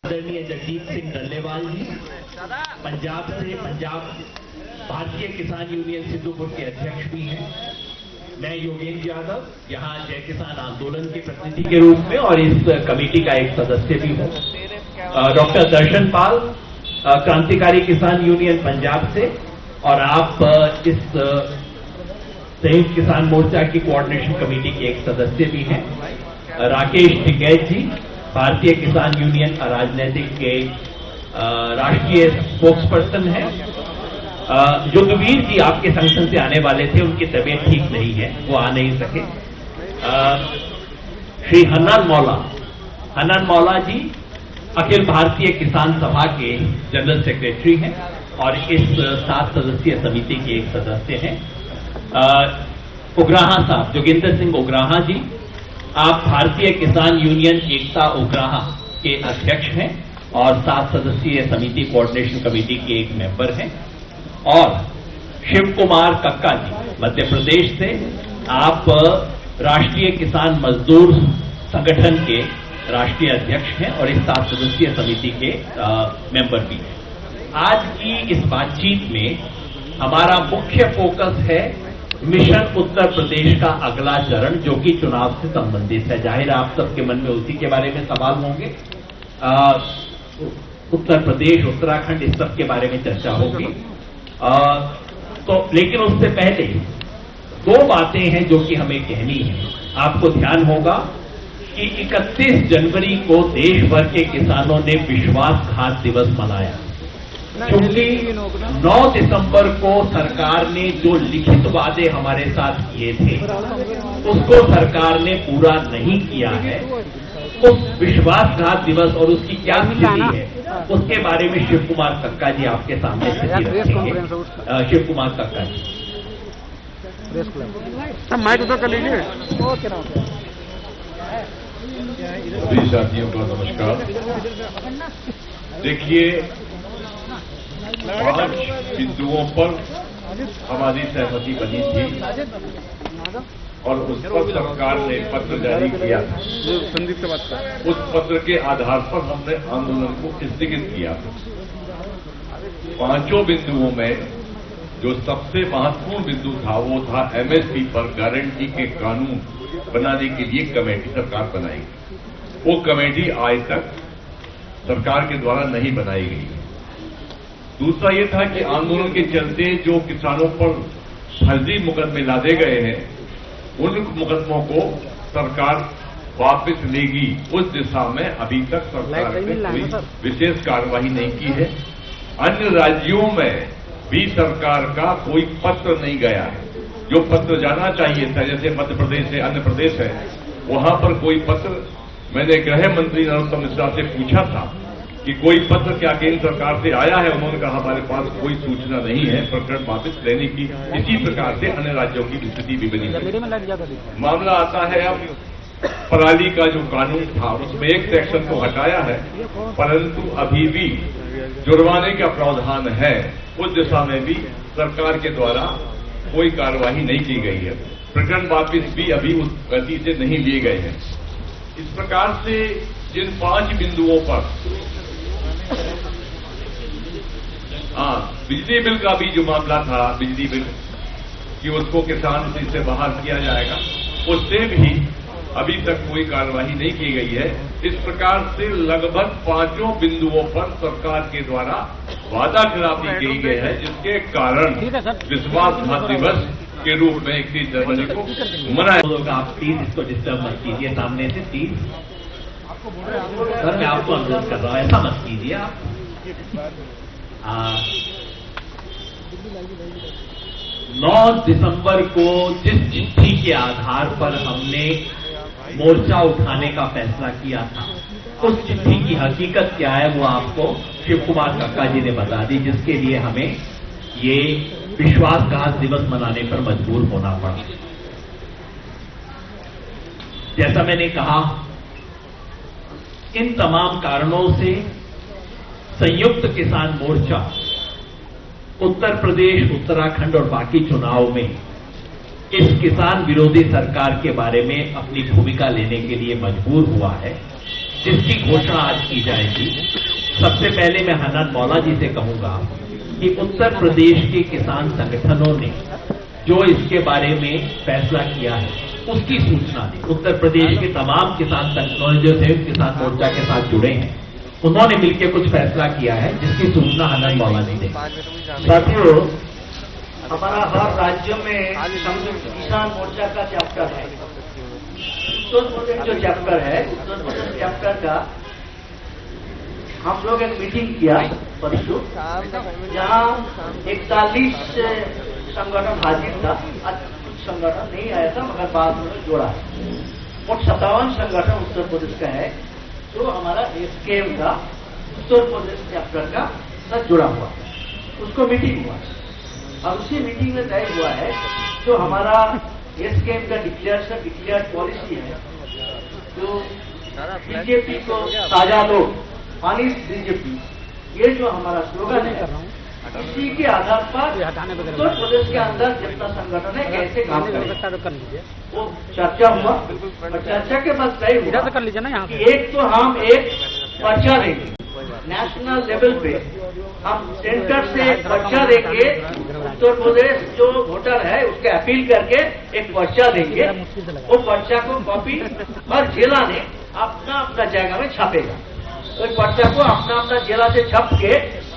आदरणीय जगजीत सिंह डल्लेवाल जी पंजाब से, पंजाब भारतीय किसान यूनियन सिद्धूपुर के अध्यक्ष भी हैं। मैं योगेंद्र यादव यहाँ जय किसान आंदोलन के प्रतिनिधि के रूप में और इस कमेटी का एक सदस्य भी हूँ। डॉक्टर दर्शन पाल क्रांतिकारी किसान यूनियन पंजाब से, और आप इस संयुक्त किसान मोर्चा की कोऑर्डिनेशन कमेटी के एक सदस्य भी हैं। राकेश टिकैत जी भारतीय किसान यूनियन राजनीतिक के राष्ट्रीय स्पोक्स पर्सन हैं। युद्धवीर जी आपके संगठन से आने वाले थे, उनकी तबीयत ठीक नहीं है, वो आ नहीं सके। श्री हन्नान मौला जी अखिल भारतीय किसान सभा के जनरल सेक्रेटरी हैं और इस 7 सदस्यीय समिति के एक सदस्य हैं। उग्राहा साहब, जोगिंदर सिंह उग्राहा जी, आप भारतीय किसान यूनियन एकता उग्राहा के अध्यक्ष हैं और 7 सदस्यीय समिति कोऑर्डिनेशन कमेटी के एक मेंबर हैं। और शिव कुमार कक्का जी मध्य प्रदेश से, आप राष्ट्रीय किसान मजदूर संगठन के राष्ट्रीय अध्यक्ष हैं और इस 7 सदस्यीय समिति के मेंबर भी हैं। आज की इस बातचीत में हमारा मुख्य फोकस है मिशन उत्तर प्रदेश का अगला चरण, जो कि चुनाव से संबंधित है। जाहिर आप सबके मन में उसी के बारे में सवाल होंगे। उत्तर प्रदेश, उत्तराखंड, इस सब के बारे में चर्चा होगी। तो लेकिन उससे पहले 2 बातें हैं जो कि हमें कहनी है। आपको ध्यान होगा कि 31 जनवरी को देश भर के किसानों ने विश्वासघात दिवस मनाया, क्योंकि 9 दिसंबर को सरकार ने जो लिखित वादे हमारे साथ किए थे उसको सरकार ने पूरा नहीं किया है। उस विश्वासघात दिवस और उसकी क्या स्थिति है उसके बारे में शिव कुमार कक्का जी आपके सामने स्थिति रखेंगे। शिव कुमार कक्का जी, माइक उधर कर लीजिए। सभी साथियों को नमस्कार। देखिए, 5 बिंदुओं पर हमारी सहमति बनी थी और उस पर सरकार ने पत्र जारी किया था। संदीप से बात कर। उस पत्र के आधार पर हमने आंदोलन को स्थगित किया था। 5 बिंदुओं में जो सबसे महत्वपूर्ण बिंदु था वो था एमएसपी पर गारंटी के कानून बनाने के लिए कमेटी सरकार बनाएगी। वो कमेटी आज तक सरकार के द्वारा नहीं बनाई गई। दूसरा ये था कि आंदोलन के चलते जो किसानों पर फर्जी मुकदमे लादे गए हैं उन मुकदमों को सरकार वापस लेगी। उस दिशा में अभी तक सरकार ने कोई विशेष कार्रवाई नहीं की है। अन्य राज्यों में भी सरकार का कोई पत्र नहीं गया है। जो पत्र जाना चाहिए था, जैसे मध्य प्रदेश है, अन्य प्रदेश है, वहां पर कोई पत्र, मैंने गृह मंत्री नरोत्तम मिश्रा से पूछा था कि कोई पत्र क्या केंद्र सरकार से आया है। उन्होंने कहा हमारे पास कोई सूचना नहीं है प्रकरण वापस लेने की। इसी प्रकार से अन्य राज्यों की स्थिति भी बनी है। मामला आता है अब पराली का जो कानून था उसमें एक सेक्शन को हटाया है, परंतु अभी भी जुर्माने का प्रावधान है। उस दिशा में भी सरकार के द्वारा कोई कार्यवाही नहीं की गई है। प्रकरण वापस भी अभी उस गति से नहीं लिए गए हैं। इस प्रकार से जिन 5 बिंदुओं पर बिजली बिल का भी जो मामला था, बिजली बिल कि उसको किसान से बाहर किया जाएगा, उससे भी अभी तक कोई कार्यवाही नहीं की गई है। इस प्रकार से लगभग 5 बिंदुओं पर सरकार के द्वारा वादा खिलाफी की गई है, जिसके कारण विश्वासघात दिवस के रूप में 31 जनवरी को मनाया। आप प्लीज इसको डिस्टर्ब मत कीजिए सामने से, प्लीज। सर मैं आपको अनुरोध कर रहा हूं, ऐसा मत कीजिए आप। 9 दिसंबर को जिस चिट्ठी के आधार पर हमने मोर्चा उठाने का फैसला किया था, उस चिट्ठी की हकीकत क्या है वो आपको शिव कुमार कक्का जी ने बता दी, जिसके लिए हमें ये विश्वासघात दिवस मनाने पर मजबूर होना पड़ा। जैसा मैंने कहा, इन तमाम कारणों से संयुक्त किसान मोर्चा उत्तर प्रदेश, उत्तराखंड और बाकी चुनाव में इस किसान विरोधी सरकार के बारे में अपनी भूमिका लेने के लिए मजबूर हुआ है। जिसकी घोषणा आज की जाएगी। सबसे पहले मैं हनन मौला जी से कहूंगा कि उत्तर प्रदेश के किसान संगठनों ने जो इसके बारे में फैसला किया है उसकी सूचना दी। उत्तर प्रदेश के तमाम किसान संगठनों जो संयुक्त किसान मोर्चा के साथ जुड़े हैं उन्होंने मिलकर कुछ फैसला किया है जिसकी सूचना हनन मौला जी ने। साथियों, हमारा हर राज्य में संयुक्त किसान मोर्चा का चैप्टर है। उत्तर प्रदेश जो चैप्टर है, उत्तर प्रदेश चैप्टर का हम लोग एक मीटिंग किया परसों, जहाँ 41 संगठन हाजिर था। कुछ संगठन नहीं आया था मगर बाद में जोड़ा। मोट 57 संगठन उत्तर प्रदेश का है जो हमारा एसकेएम का उत्तर प्रदेश चैप्टर का साथ जुड़ा हुआ। उसको मीटिंग हुआ और उसी मीटिंग में तय हुआ है जो हमारा एसकेएम का डिक्लेयर पॉलिसी है, जो बीजेपी को साझा लो पानी बीजेपी, ये जो हमारा स्लोगन है, इसी के आधार पर उत्तर प्रदेश के अंदर जितना संगठन है कैसे काम करें वो चर्चा हुआ। और चर्चा के बाद तय हुआ कि एक तो हम एक पर्चा देंगे नेशनल लेवल पे, हम सेंटर से पर्चा देंगे। उत्तर प्रदेश जो वोटर है उसके अपील करके एक पर्चा देंगे। वो पर्चा को कॉपी हर जिला ने अपना अपना जगह में छापेगा। तो पर्चा को अपना अपना जिला से छप के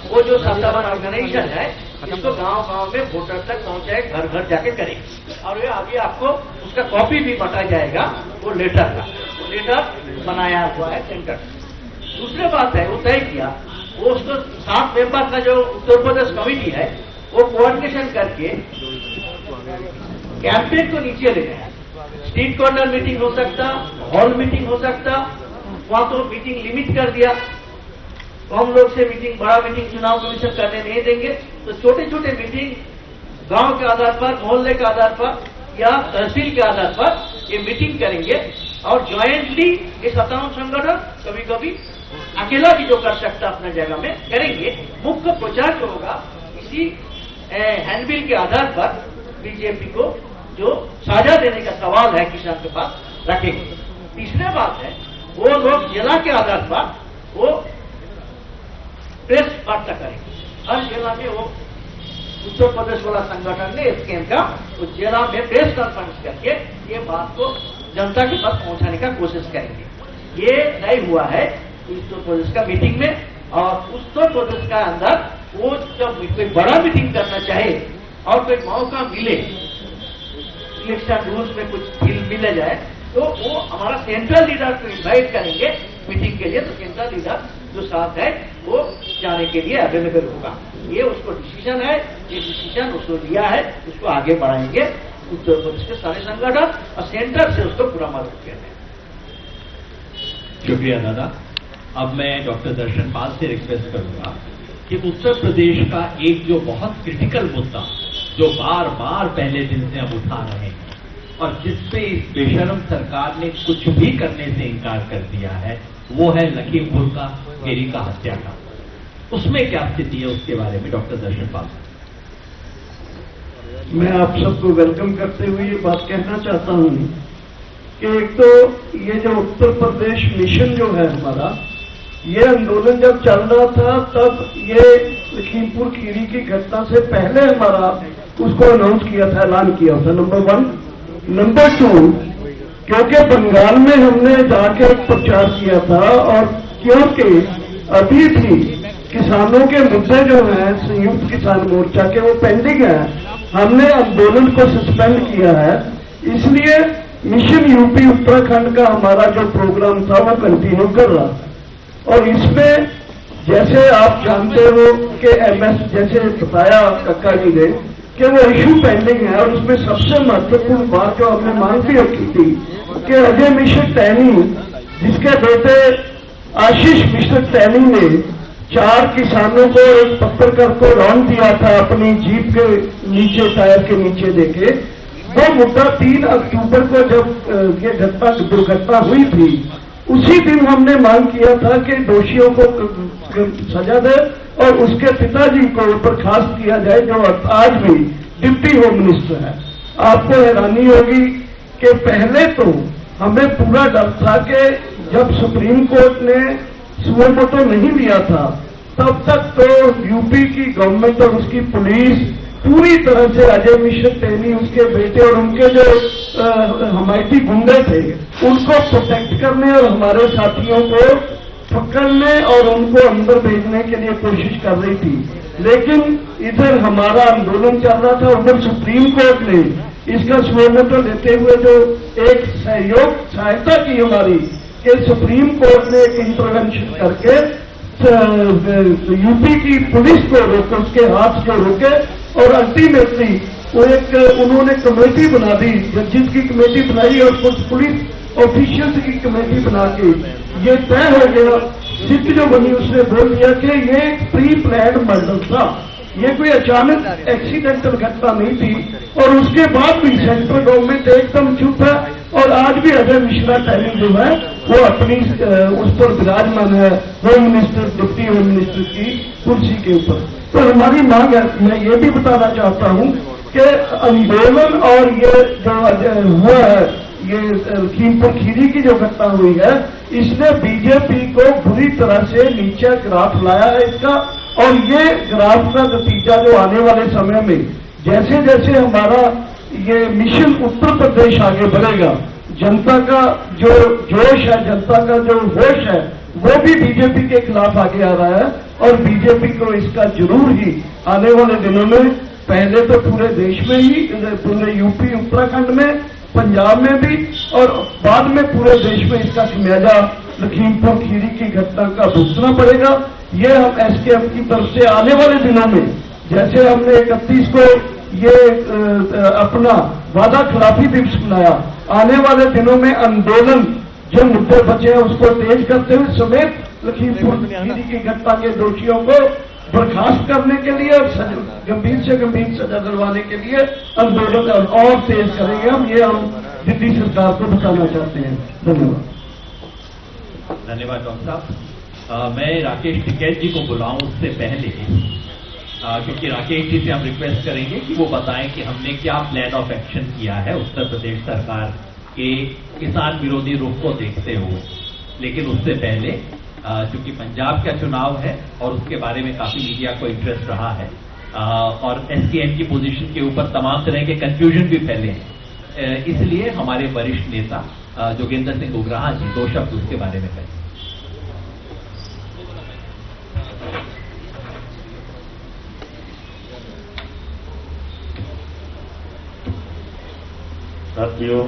वो जो सत्तावन ऑर्गेनाइजेशन है इसको गांव गांव में वोटर तक पहुंचाए, घर घर जाके करेंगे। और ये अभी आपको उसका कॉपी भी बता जाएगा वो लेटर का, वो लेटर बनाया हुआ है सेंटर। दूसरी बात है वो तय किया वो उसको 7 मेंबर का जो उत्तर प्रदेश कमेटी है वो कोऑर्डिनेशन करके कैंपेन को नीचे ले गया। स्ट्रीट कॉर्नर मीटिंग हो सकता, हॉल मीटिंग हो सकता, वहां तो मीटिंग लिमिट कर दिया। कम लोग से मीटिंग, बड़ा मीटिंग चुनाव कमीशन करने नहीं देंगे। तो छोटे छोटे मीटिंग गांव के आधार पर, मोहल्ले के आधार पर या तहसील के आधार पर ये मीटिंग करेंगे। और ज्वाइंटली ये 57 संगठन कभी कभी अकेला भी जो कर सकता अपने जगह में करेंगे। मुख्य प्रचार जो होगा इसी हैंडबिल के आधार पर बीजेपी को जो साझा देने का सवाल है किसान के पास रखेंगे। तीसरी बात है वो लोग जिला के आधार पर वो प्रेस वार्ता करेंगे। हर जिला में वो उत्तर प्रदेश वाला संगठन ने एसकेएम का उस जिला में प्रेस कॉन्फ्रेंस करके ये बात को जनता के पास पहुंचाने का कोशिश करेंगे। ये तय हुआ है उत्तर प्रदेश का मीटिंग में। और उत्तर प्रदेश का अंदर वो जब कोई बड़ा मीटिंग करना चाहे और कोई मौका मिले, इलेक्शन रूल्स में कुछ मिल जाए, तो वो हमारा सेंट्रल लीडर को इन्वाइट करेंगे मीटिंग के लिए। तो सेंट्रल लीडर जो साथ है वो जाने के लिए अवेलेबल होगा। ये उसको डिसीजन है, ये डिसीजन उसको लिया है, उसको आगे बढ़ाएंगे उत्तर प्रदेश के सारे संगठन और सेंटर से उसको पूरा मदद करेंगे। शुक्रिया दादा। अब मैं डॉक्टर दर्शन पाल से रिक्वेस्ट करूंगा कि उत्तर प्रदेश का एक जो बहुत क्रिटिकल मुद्दा जो बार बार पहले दिन से हम उठा रहे हैं और जिससे इस बेशरम सरकार ने कुछ भी करने से इनकार कर दिया है, वो है लखीमपुर का केरी का हत्याकांड। उसमें क्या स्थिति है उसके बारे में डॉक्टर दर्शन पाल। मैं आप सबको वेलकम करते हुए ये बात कहना चाहता हूं कि एक तो ये जो उत्तर प्रदेश मिशन जो है हमारा, ये आंदोलन जब चल रहा था तब ये लखीमपुर खीरी की घटना से पहले हमारा उसको अनाउंस किया था, ऐलान किया था, नंबर 1। नंबर 2, क्योंकि बंगाल में हमने जाकर प्रचार किया था और क्योंकि अभी भी किसानों के मुद्दे जो हैं संयुक्त किसान मोर्चा के वो पेंडिंग है, हमने आंदोलन को सस्पेंड किया है। इसलिए मिशन यूपी उत्तराखंड का हमारा जो प्रोग्राम था वो कंटिन्यू कर रहा था। और इसमें जैसे आप जानते हो कि एमएस जैसे बताया कक्का जी ने कि वो इशू पेंडिंग है और उसमें सबसे महत्वपूर्ण बात जो हमने मांग भी रखी थी कि अजय मिश्र टैनी, जिसके बेटे आशीष मिश्र टैनी ने 4 किसानों को एक पत्रकार को रौंद दिया था अपनी जीप के नीचे, टायर के नीचे देके, वो मुद्दा 3 अक्टूबर को जब ये दुर्घटना हुई थी उसी दिन हमने मांग किया था कि दोषियों को सजा दे और उसके पिताजी को बर्खास्त किया जाए जो आज भी डिप्टी होम मिनिस्टर है। आपको हैरानी होगी कि पहले तो हमें पूरा डर था कि जब सुप्रीम कोर्ट ने सुओ मोटो नहीं लिया था, तब तक तो यूपी की गवर्नमेंट और उसकी पुलिस पूरी तरह से अजय मिश्र टेनी, उसके बेटे और उनके जो हमायती गुंडे थे, उनको प्रोटेक्ट करने और हमारे साथियों को पकड़ने और उनको अंदर भेजने के लिए कोशिश कर रही थी। लेकिन इधर हमारा आंदोलन चल रहा था, उधर सुप्रीम कोर्ट ने इसका सुओ मोटो लेते हुए जो एक सहायता की हमारी, कि सुप्रीम कोर्ट ने एक इंटरवेंशन करके यूपी की पुलिस को रोके, उसके हाथ से रोके, और अल्टीमेटली वो एक उन्होंने कमेटी बना दी, जजिस की कमेटी बनाई और कुछ पुलिस ऑफिशियल्स की कमेटी बना के ये तय हो गया, सिट जो बनी उसने बोल दिया कि ये एक प्री प्लान मर्डर था, ये कोई अचानक एक्सीडेंटल घटना नहीं थी। और उसके बाद भी सेंट्रल गवर्नमेंट एकदम चुप है, और आज भी अजय मिश्रा टेनी जो है वो अपनी उस पर विराजमान है, home minister, deputy home minister की कुर्सी के ऊपर। तो हमारी मांग है, मैं ये भी बताना चाहता हूं कि आंदोलन और ये जो हुआ है, ये लखीमपुर खीरी की जो घटना हुई है, इसने बीजेपी को बुरी तरह से नीचे ग्राफ लाया है इसका। और ये ग्राफ का नतीजा जो आने वाले समय में जैसे जैसे हमारा ये मिशन उत्तर प्रदेश आगे बढ़ेगा, जनता का जो जोश है, जनता का जो होश है, वो भी बीजेपी के खिलाफ आगे आ रहा है। और बीजेपी को इसका जरूर ही आने वाले दिनों में, पहले तो पूरे देश में ही, पूरे यूपी उत्तराखंड में, पंजाब में भी, और बाद में पूरे देश में इसका खमियाजा लखीमपुर खीरी की घटना का भुगतना पड़ेगा। ये हम एसकेएफ की तरफ से आने वाले दिनों में, जैसे हमने 31 को ये अपना वादा खिलाफी दिवस मनाया, आने वाले दिनों में आंदोलन जो मुद्दे बचे हैं उसको तेज करते हुए समेत लखीमपुर खीरी की घटना के दोषियों को बर्खास्त करने के लिए और गंभीर से गंभीर सजा दिलवाने के लिए आंदोलन और तेज करेंगे हम। ये हम दिल्ली सरकार को बताना चाहते हैं। धन्यवाद। धन्यवाद डॉक्टर साहब। मैं राकेश टिकैत जी को बुलाऊं उससे पहले, क्योंकि राकेश जी से हम रिक्वेस्ट करेंगे कि वो बताएं कि हमने क्या प्लान ऑफ एक्शन किया है उत्तर प्रदेश सरकार के किसान विरोधी रुख को देखते हुए। लेकिन उससे पहले, चूंकि पंजाब का चुनाव है और उसके बारे में काफी मीडिया को इंटरेस्ट रहा है, और एसकेएम की पोजीशन के ऊपर तमाम तरह के कंफ्यूजन भी फैले हैं, इसलिए हमारे वरिष्ठ नेता जोगेंद्र सिंह उग्राहा जी 2 शब्द उसके बारे में कहें। साथियों,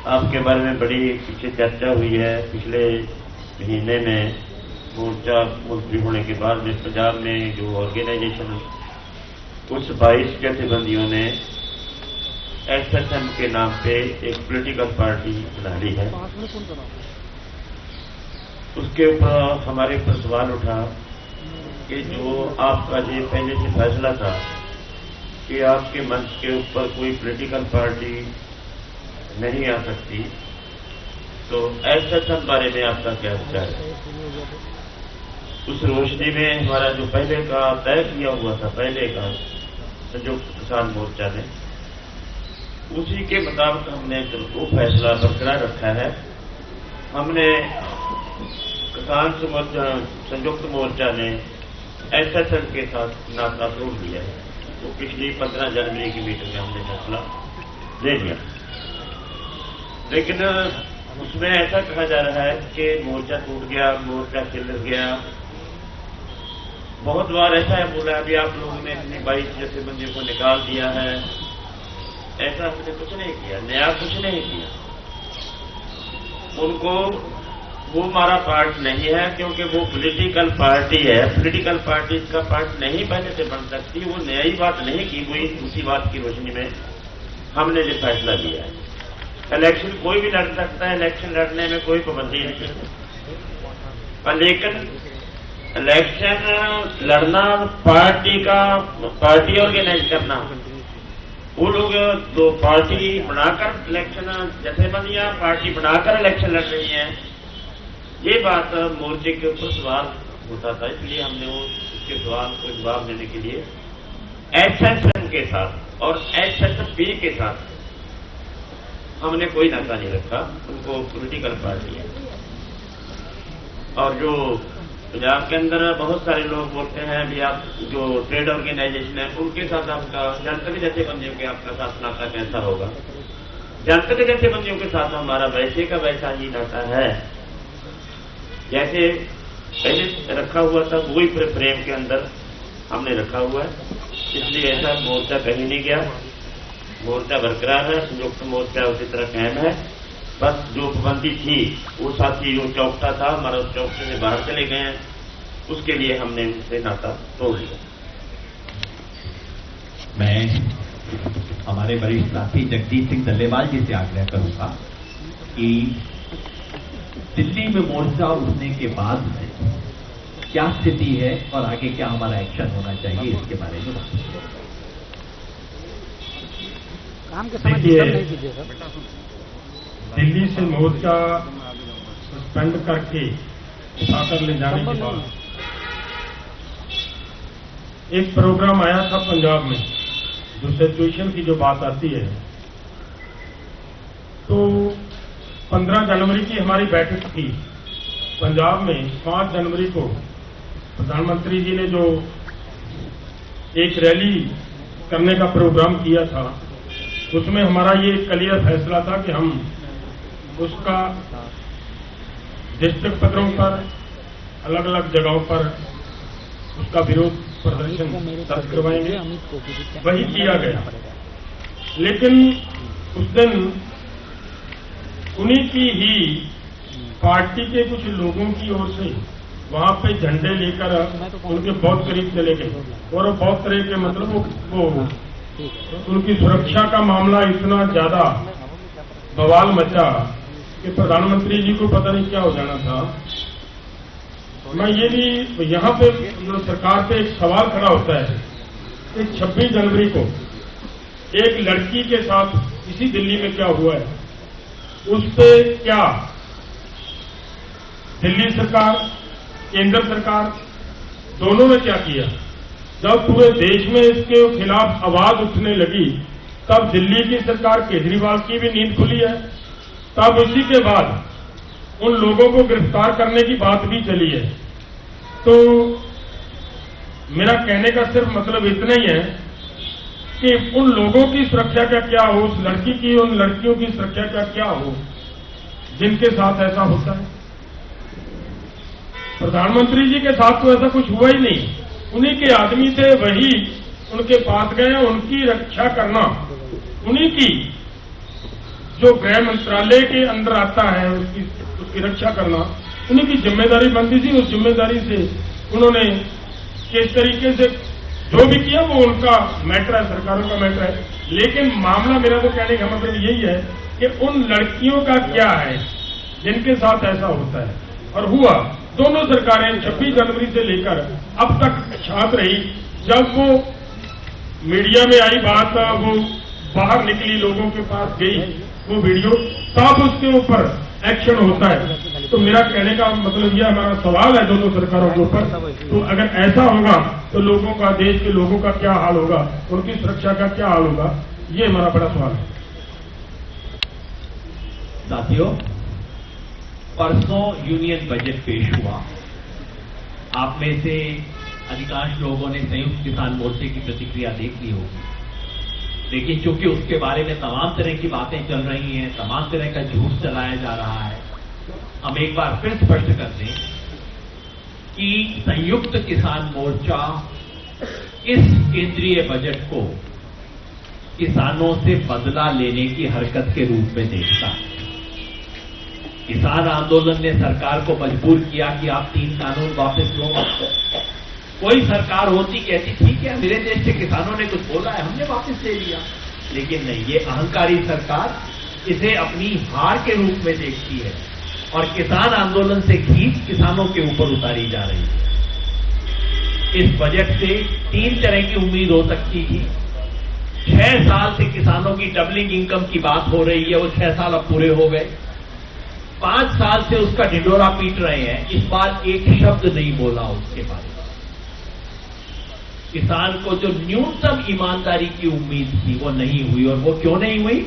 आपके बारे में बड़ी पीछे चर्चा हुई है। पिछले महीने में मोर्चा मुलतवी होने के बाद में पंजाब में जो ऑर्गेनाइजेशन उस 22 जथेबंदियों ने एसएसएम के नाम पे एक पॉलिटिकल पार्टी बना ली है। उसके ऊपर हमारे ऊपर सवाल उठा कि जो आपका ये पहले से फैसला था कि आपके मंच के ऊपर कोई पॉलिटिकल पार्टी नहीं आ सकती, तो एसएसएम बारे में आपका क्या विचार है? उस रोशनी में हमारा जो पहले का तय किया हुआ था, पहले का संयुक्त किसान मोर्चा ने, उसी के मुताबिक हमने वो फैसला बरकरार रखा है। हमने किसान संयुक्त मोर्चा ने एसएसएम के साथ नाता तोड़ लिया है। वो पिछली 15 जनवरी की मीटिंग में हमने फैसला ले लिया। लेकिन उसमें ऐसा कहा जा रहा है कि मोर्चा टूट गया, मोर्चा खिल गया। बहुत बार ऐसा है बोला, अभी आप लोगों ने अपनी 22 जथेबंदियों को निकाल दिया है। ऐसा हमने कुछ नहीं किया, नया कुछ नहीं किया। उनको वो हमारा पार्ट नहीं है, क्योंकि वो पॉलिटिकल पार्टी है। पॉलिटिकल पार्टी का पार्ट नहीं पहले से बन सकती। वो नई बात नहीं की हुई, उसी बात की रोशनी में हमने जो फैसला लिया है। इलेक्शन कोई भी लड़ सकता है, इलेक्शन लड़ने में कोई पाबंदी नहीं है, लेकिन इलेक्शन लड़ना पार्टी ऑर्गेनाइज करना, वो लोग तो पार्टी बनाकर इलेक्शन, जथेबंदियां पार्टी बनाकर इलेक्शन लड़ रही हैं, ये बात मोर्चे के ऊपर सवाल होता था। इसलिए हमने वो उसके सवाल को जवाब देने के लिए एसएसएम के साथ और एसएसपी के साथ हमने कोई नाता नहीं रखा, उनको पॉलिटिकल पार्टी है। और जो पंजाब के अंदर बहुत सारे लोग बोलते हैं भी आप जो ट्रेड ऑर्गेनाइजेशन है उनके साथ आपका जनता के जथेबंदियों के आपका साथ नाता कैसा होगा? जनता के जथेबंदियों के साथ हमारा वैसे का वैसा ही नाता है जैसे पहले रखा हुआ था, वही प्रेम के अंदर हमने रखा हुआ है। इसलिए ऐसा मोर्चा कहीं नहीं गया, मोर्चा बरकरार है, संयुक्त मोर्चा उसी तरह कायम है। बस जो पाबंदी थी वो साथी जो चौकता था हमारा, उस चौकते से बाहर चले गए हैं, उसके लिए हमने उनसे नाता तोड़ लिया। मैं हमारे वरिष्ठ साथी जगजीत सिंह डल्लेवाल जी से आग्रह करूंगा कि दिल्ली में मोर्चा उठने के बाद में क्या स्थिति है और आगे क्या हमारा एक्शन होना चाहिए, इसके बारे में काम के समय डिस्टर्ब नहीं कीजिए सर। दिल्ली से मोर्चा सस्पेंड करके उठाकर ले जाने के बाद एक प्रोग्राम आया था पंजाब में, जो सिचुएशन की जो बात आती है, तो 15 जनवरी की हमारी बैठक थी पंजाब में। 5 जनवरी को प्रधानमंत्री जी ने जो एक रैली करने का प्रोग्राम किया था, उसमें हमारा ये क्लियर फैसला था कि हम उसका डिस्ट्रिक्ट पत्रों पर, अलग अलग जगहों पर उसका विरोध प्रदर्शन दर्ज करवाएंगे। वही किया गया, लेकिन उस दिन उन्हीं की ही पार्टी के कुछ लोगों की ओर से वहां पे झंडे लेकर उनके बहुत करीब चले गए और वो बहुत तरह के मतलब वो उनकी सुरक्षा का मामला इतना ज्यादा बवाल मचा कि प्रधानमंत्री जी को पता नहीं क्या हो जाना था। मैं ये भी यहाँ पे जो सरकार पे एक सवाल खड़ा होता है कि 26 जनवरी को एक लड़की के साथ इसी दिल्ली में क्या हुआ है, उस पे क्या दिल्ली सरकार, केंद्र सरकार दोनों ने क्या किया? जब पूरे देश में इसके खिलाफ आवाज उठने लगी, तब दिल्ली की सरकार केजरीवाल की भी नींद खुली है। तब इसी के बाद उन लोगों को गिरफ्तार करने की बात भी चली है। तो मेरा कहने का सिर्फ मतलब इतना ही है कि उन लोगों की सुरक्षा का क्या हो, उस लड़की की, उन लड़कियों की सुरक्षा का क्या हो जिनके साथ ऐसा होता है। प्रधानमंत्री जी के साथ तो ऐसा कुछ हुआ ही नहीं, उन्हीं के आदमी थे, वही उनके पास गए, उनकी रक्षा करना, उन्हीं की जो गृह मंत्रालय के अंदर आता है उसकी रक्षा करना उन्हीं की जिम्मेदारी बनती थी। उस जिम्मेदारी से उन्होंने किस तरीके से जो भी किया वो उनका मैटर है, सरकारों का मैटर है। लेकिन मामला मेरा तो कहने का मतलब यही है कि उन लड़कियों का क्या है जिनके साथ ऐसा होता है। और हुआ, दोनों सरकारें 26 जनवरी से लेकर अब तक छात्र रही। जब वो मीडिया में आई बात, वो बाहर निकली, लोगों के पास गई वो वीडियो, तब उसके ऊपर एक्शन होता है। तो मेरा कहने का मतलब यह हमारा सवाल है दोनों सरकारों के ऊपर, तो अगर ऐसा होगा तो लोगों का, देश के लोगों का क्या हाल होगा, उनकी सुरक्षा का क्या हाल होगा, ये हमारा बड़ा सवाल है। साथियों, परसों यूनियन बजट पेश हुआ। आप में से अधिकांश लोगों ने संयुक्त किसान मोर्चे की प्रतिक्रिया देख ली होगी, लेकिन चूंकि उसके बारे में तमाम तरह की बातें चल रही हैं, तमाम तरह का झूठ चलाया जा रहा है, हम एक बार फिर स्पष्ट कर दें कि संयुक्त किसान मोर्चा इस केंद्रीय बजट को किसानों से बदला लेने की हरकत के रूप में देखता है। किसान आंदोलन ने सरकार को मजबूर किया कि आप 3 कानून वापस लो। कोई सरकार होती कहती ठीक है, मेरे देश के किसानों ने कुछ बोला है, हमने वापस ले लिया। लेकिन नहीं, ये अहंकारी सरकार इसे अपनी हार के रूप में देखती है और किसान आंदोलन से खींच किसानों के ऊपर उतारी जा रही है। इस बजट से 3 तरह की उम्मीद हो सकती थी। 6 साल से किसानों की डबलिंग इनकम की बात हो रही है, वो 6 साल अब पूरे हो गए। 5 साल से उसका ढिंढोरा पीट रहे हैं, इस बार एक शब्द नहीं बोला उसके बारे में। किसान को जो न्यूनतम ईमानदारी की उम्मीद थी वो नहीं हुई। और वो क्यों नहीं हुई?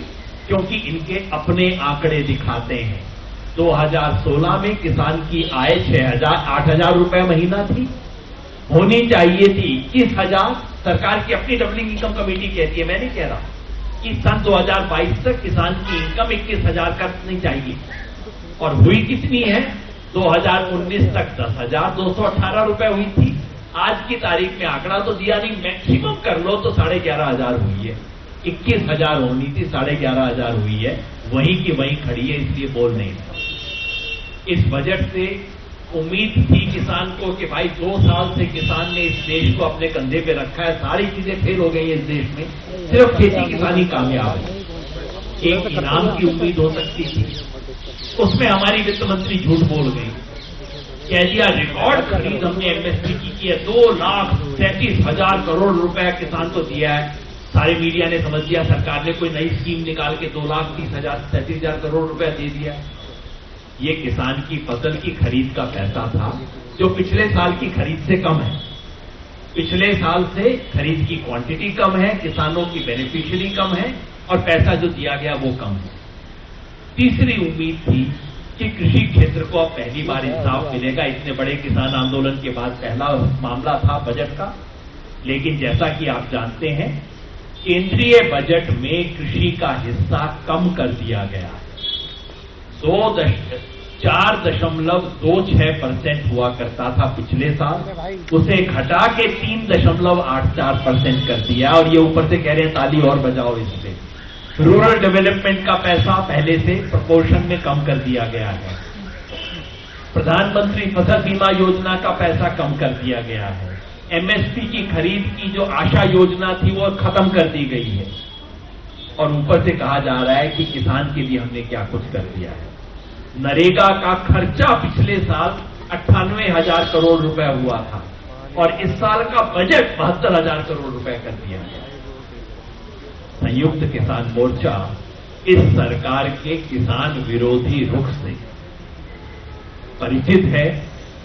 क्योंकि इनके अपने आंकड़े दिखाते हैं। 2016 में किसान की आय 8,000 रुपए महीना थी, होनी चाहिए थी 21,000। सरकार की अपनी डबलिंग इनकम कमेटी कहती है, मैं नहीं कह रहा, कि सन 2022 तक किसान की इनकम 21,000 करनी चाहिए, और हुई कितनी है? 2019 तक 10,218 रुपए हुई थी। आज की तारीख में आंकड़ा तो दिया नहीं, मैक्सिमम कर लो तो 11,500 हुई है। 21,000 होनी थी, 11,500 हुई है, वहीं की वहीं खड़ी है, इसलिए बोल नहीं रहा। इस बजट से उम्मीद थी किसान को कि भाई 2 साल से किसान ने इस देश को अपने कंधे पे रखा है, सारी चीजें फेल हो गई है इस देश में, सिर्फ खेती किसानी कामयाब है। एक इनाम की उम्मीद हो सकती थी, उसमें हमारी वित्त मंत्री झूठ बोल गई, कह दिया रिकॉर्ड खरीद हमने एमएसपी की है, 2,37,000 करोड़ रुपए किसान को दिया है। सारे मीडिया ने समझ दिया सरकार ने कोई नई स्कीम निकाल के 2,30,000 करोड़ रुपए दे दिया। ये किसान की फसल की खरीद का पैसा था, जो पिछले साल की खरीद से कम है। पिछले साल से खरीद की क्वांटिटी कम है, किसानों की बेनिफिशियरी कम है, और पैसा जो दिया गया वो कम है। तीसरी उम्मीद थी कि कृषि क्षेत्र को अब पहली बार इंसाफ मिलेगा, इतने बड़े किसान आंदोलन के बाद पहला मामला था बजट का। लेकिन जैसा कि आप जानते हैं, केंद्रीय बजट में कृषि का हिस्सा कम कर दिया गया है। 4.26% हुआ करता था पिछले साल, उसे घटा के 3.84% कर दिया, और ये ऊपर से कह रहे हैं ताली और बजाओ इससे। रूरल डेवलपमेंट का पैसा पहले से प्रोपोर्शन में कम कर दिया गया है। प्रधानमंत्री फसल बीमा योजना का पैसा कम कर दिया गया है। एमएसपी की खरीद की जो आशा योजना थी वो खत्म कर दी गई है, और ऊपर से कहा जा रहा है कि किसान के लिए हमने क्या कुछ कर दिया है। नरेगा का खर्चा पिछले साल 98,000 करोड़ रुपए हुआ था, और इस साल का बजट 72,000 करोड़ रुपए कर दिया गया। संयुक्त किसान मोर्चा इस सरकार के किसान विरोधी रुख से परिचित है,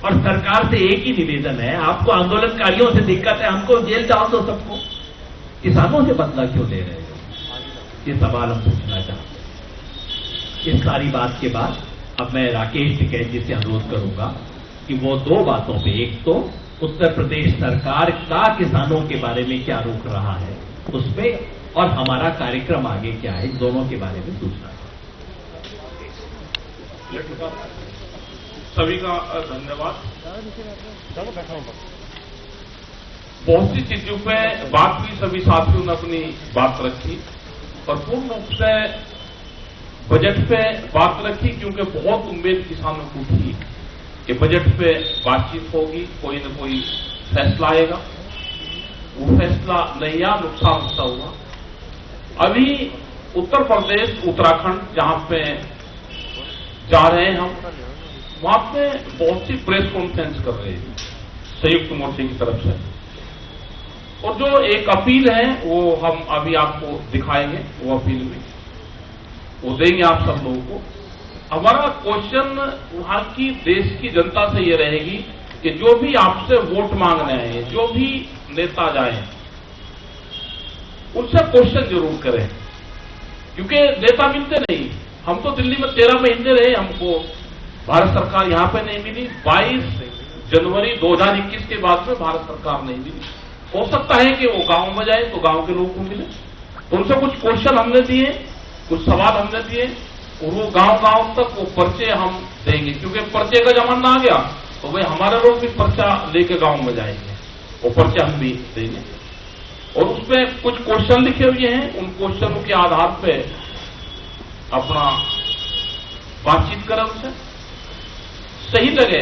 और सरकार से एक ही निवेदन है, आपको आंदोलनकारियों से दिक्कत है, हमको जेल डाल दो सबको, किसानों से बदला क्यों ले रहे हो? ये सवाल हम पूछना चाहते हैं। इस सारी बात के बाद अब मैं राकेश टिकैत जी से अनुरोध करूंगा कि वो 2 बातों पे, एक तो उत्तर प्रदेश सरकार का किसानों के बारे में क्या रुख रहा है उस पे, और हमारा कार्यक्रम आगे क्या है, इन दोनों के बारे में सूचना। सभी का धन्यवाद। बहुत सी चीजों पे बात भी सभी साथियों ने अपनी बात रखी, और पूर्ण रूप से बजट पे बात रखी, क्योंकि बहुत उम्मीद किसानों को थी कि बजट पे बातचीत होगी, कोई न कोई फैसला आएगा। वो फैसला नहीं आया, नुकसान होता हुआ। अभी उत्तर प्रदेश, उत्तराखंड जहां पे जा रहे हैं हम, वहां पे बहुत सी प्रेस कॉन्फ्रेंस कर रहे हैं संयुक्त मोर्चे की तरफ से, और जो एक अपील है वो हम अभी आपको दिखाएंगे। वो अपील में वो देंगे आप सब लोगों को। हमारा क्वेश्चन वहां की देश की जनता से ये रहेगी कि जो भी आपसे वोट मांगने आए, जो भी नेता जाए, उनसे क्वेश्चन जरूर करें, क्योंकि नेता मिलते नहीं। हम तो दिल्ली में 13 महीने रहे, हमको भारत सरकार यहां पे नहीं मिली। 22 जनवरी 2021 के बाद में भारत सरकार नहीं मिली। हो सकता है कि वो गांव में जाए तो गांव के लोगों को मिले, तो उनसे कुछ क्वेश्चन हमने दिए, कुछ सवाल हमने दिए, और वो गांव तक वो पर्चे हम देंगे, क्योंकि पर्चे का जमाना आ गया तो भाई हमारे लोग भी पर्चा लेके गांव में जाएंगे, वो पर्चे हम भी देंगे। और उसमें कुछ क्वेश्चन लिखे हुए हैं, उन क्वेश्चनों के आधार पे अपना बातचीत करें, उनसे सही लगे